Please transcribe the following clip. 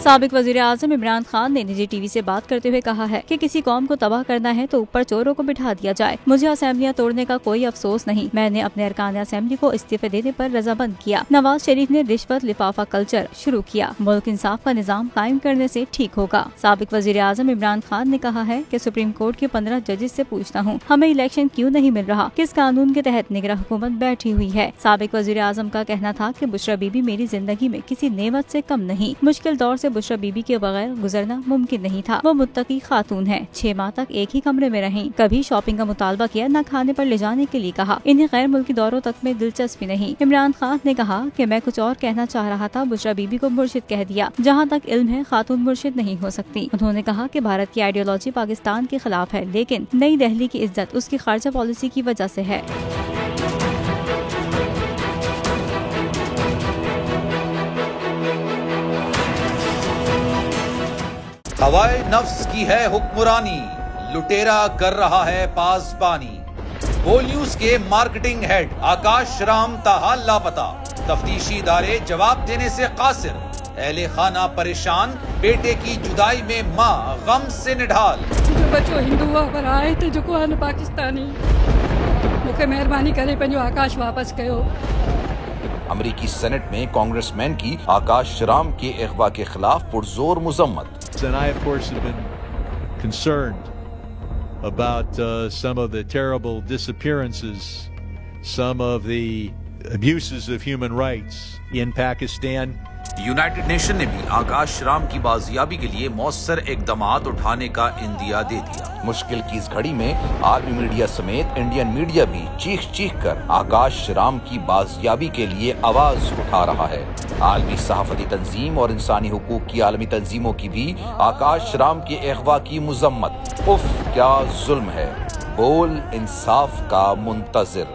साबिक वजीर आजम इमरान खान ने निजी टीवी से बात करते हुए कहा है कि किसी कौम को तबाह करना है तो ऊपर चोरों को बिठा दिया जाए। मुझे असेंबलियां तोड़ने का कोई अफसोस नहीं। मैंने अपने अरकान असेंबली को इस्तीफे देने पर रजामंद किया। नवाज शरीफ ने रिश्वत लिफाफा कल्चर शुरू किया। मुल्क इंसाफ का निजाम कायम करने से ठीक होगा। साबिक वजीर आजम इमरान खान ने कहा है कि सुप्रीम कोर्ट के 15 जजेस से पूछता हूँ, हमें इलेक्शन क्यों नहीं मिल रहा? किस कानून के तहत निगरान हुकूमत बैठी हुई है? साबिक वजीर आजम का कहना था कि बुशरा बीबी मेरी जिंदगी में किसी नेमत से कम नहीं। मुश्किल दौर से बुशरा बीबी के बगैर गुजरना मुमकिन नहीं था। वो मुत्तकी खातून है। 6 माह तक एक ही कमरे में रहीं। कभी शॉपिंग का मुतालबा किया, न खाने पर ले जाने के लिए कहा। इन्हें गैर मुल्की दौरों तक में दिलचस्पी नहीं। इमरान खान ने कहा कि मैं कुछ और कहना चाह रहा था, बुशरा बीबी को मुर्शिद कह दिया। जहाँ तक इल्म है, खातून मुर्शिद नहीं हो सकती। उन्होंने कहा कि भारत की आइडियोलॉजी पाकिस्तान के खिलाफ है, लेकिन नई दिल्ली की इज्जत उसकी खारजा पॉलिसी की वजह से है। हवाए नफ्स की है हुक्मरानी, लुटेरा कर रहा है पासबानी। बोल न्यूज के मार्केटिंग हेड आकाश राम ताहा लापता। तफ्तीशी इदारे जवाब देने से कासिर। अहले खाना परेशान, बेटे की जुदाई में माँ गम से निढाल। जो बच्चों हिंदू पर आए थे जो को पाकिस्तानी, मुझे मेहरबानी करे पंहिंजो आकाश वापस कयो। अमरीकी सेनेट में कांग्रेसमैन की आकाश राम के अगवा के खिलाफ पुरजोर मुजम्मत। And I, of course, have been concerned about some of the terrible disappearances, some of the abuses of human rights in Pakistan. United nation ने भी आकाश राम की बाजियाबी के लिए मौसर इकदामात उठाने का इंदिया दे दिया। मुश्किल की इस घड़ी में आलमी मीडिया समेत इंडियन मीडिया भी चीख चीख कर आकाश राम की बाजियाबी के लिए आवाज उठा रहा है। आलमी सहाफती तंजीम और इंसानी हुकूक की आलमी तंजीमों की भी आकाश राम के अगवा की मुजम्मत। उफ क्या जुल्म है, बोल इंसाफ का मुंतजिर।